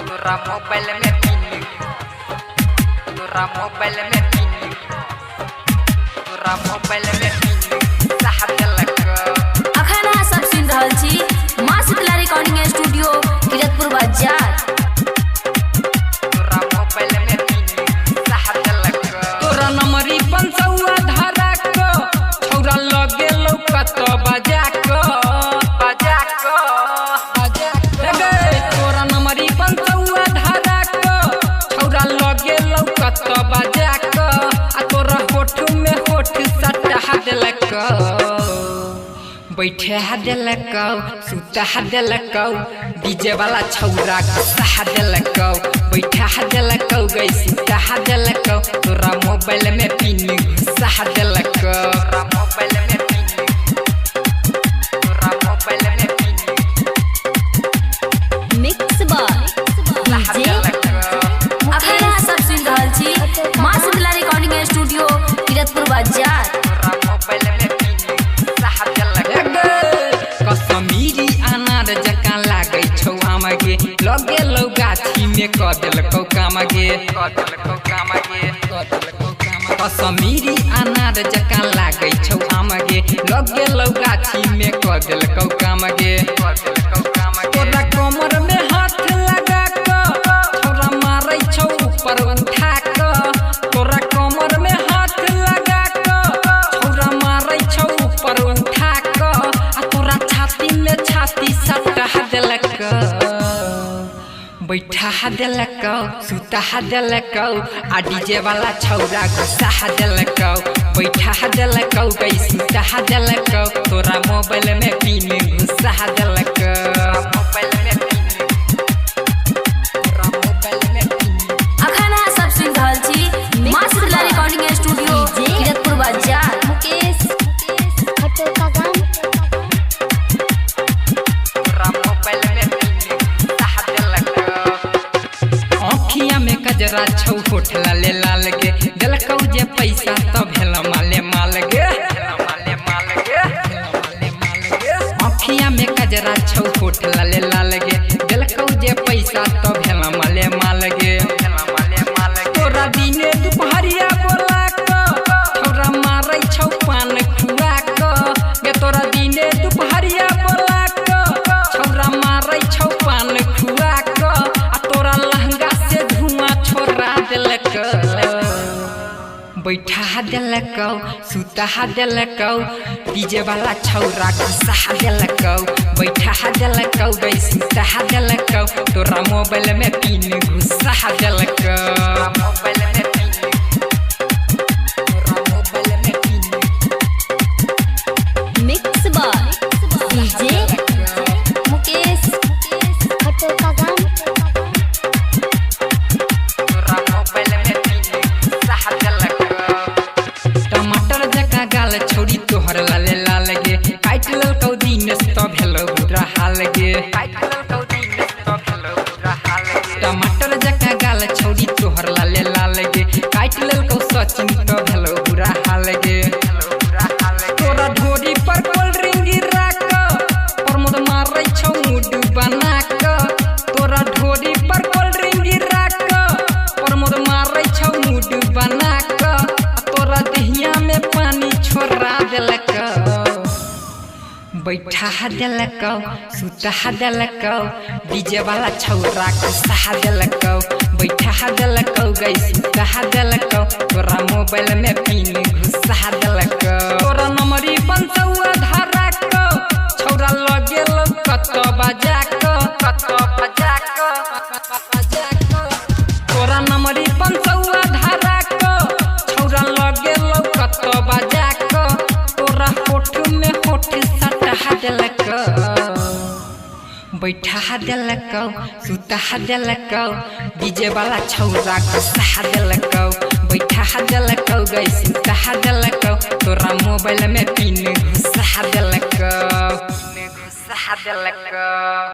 तोरा मोबाइल में पिन तोरा मोबाइल में पिन तोरा मोबाइल में पिन साहब लग अखन अहाँ सब सुनि रहल छी माँ शीतला रिकॉर्डिंग स्टूडियो किरतपुर बाजार। तोरा मोबाइल में पिन साहब लग तोरा नंबरी 500 धारा को छौरा लगे लौकत बजा को तोरा नंबरी 500 धारा को छौरा लगे लौकत बजा को आ तोरा होठ में होठ सटा देलक बैठे देलक सुता देलक डीजे वाला छौरा गुस्सा देलक बैठा देलक गई सुता देलक तोरा मोबाइल में पिन घुसा देलक तोरा मोबाइल में पिन तोरा मोबाइल में पिन मिक्स बार डीजे अखन अहाँ सब सुनि रहल छी माँ शीतला रिकॉर्डिंग स्टूडियो किरतपुर बाजार। तोरा मोबाइल में पिन घुसा देलक कश्मीरी अनार जकाँ लागै छौ आमगे लगे लौ गाछी में क देलकौ कामगे कश्मीरी अनार जकाँ लागै छौ आमगे लगे लौ गाछी में क देलकौ कामगे तोरा कमर में हाथ लगा क छौरा मारै छौ ऊपर उठा क तोरा कमर में हाथ लगा क छौरा मारै छौ ऊपर उठा क आ तोरा छाती में छाती सटा देलक बैठा देलक सुता देलक आ डीजे वाला छौरा गुस्सा देलक बैठा देलक गई सुता देलक तोरा मोबाइल में पिन घुसा देलक मोबाइल में पिन तोरा मोबाइल में पिन अखन अहाँ सब सुनि रहल छी माँ शीतला रिकॉर्डिंग स्टूडियो किरतपुर बाजार। मुकेश खट्टो का गान तोरा मोबाइल में पिन घुसा देलक आँखिया में कजरा छौ होठ लाले लाल गे देलकौ जे पैसा तो भेल माले माल गे आँखिया में कजरा छौ होठ लाले लाल गे देलकौ जे पैसा तो भेल माले माल गे तोरा दिने दुपहरिया बोला क छौरा मारै छौ पान खुआ क गे तोरा दिने दुपहरिया बोला क छौरा मारै छौ पान खुआ क आ तोरा लहंगा से धुआं छोड़ा देलक बैठा देलक सुता देलक डीजे वाला छौरा गुस्सा देलक बैठा देलक गई सुता देलक तोरा मोबाइल में पिन घुसा देलक मोबाइल में पिन तोरा मोबाइल में पिन मिक्स बार डीजे मुकेश खट्टो का गान तोरा मोबाइल में पिन घुसा देलक टमाटर जकाँ गाल छोड़ी तोहर लाले लाल गे काट लेलकौ दिनेश तो भेलौ बुरा हाल गे टमाटर जकाँ गाल छोड़ी तोहर लाले लाल गे काट लेलकौ सचिन तो भेलौ बुरा हाल गे तोरा ढोरी पर कोल्ड ड्रिंक गिरा क प्रमोद मारै छौ मूड बना क तोरा ढोरी पर कोल्ड ड्रिंक गिरा क प्रमोद मारै छौ मूड बना क तोरा दहिया में पानी छोड़ा देलक बैठा देलक सुता देलक डीजे वाला छौरा गुस्सा देलक बैठा देलक गई सुता देलक तोरा मोबाइल में पिन घुसा देलक तोरा नंबरी 500 धारा क छौरा लगे लौकत बजा क तोरा नंबरी 500 धारा क छौरा लगे लौकत बजा क तोरा होठ में होठ सटा देलक बैठा देलक सुता देलक डीजे वाला छौरा गुस्सा देलक बैठा देलक गई सुता देलक तोरा मोबाइल में पिन घुसा देलक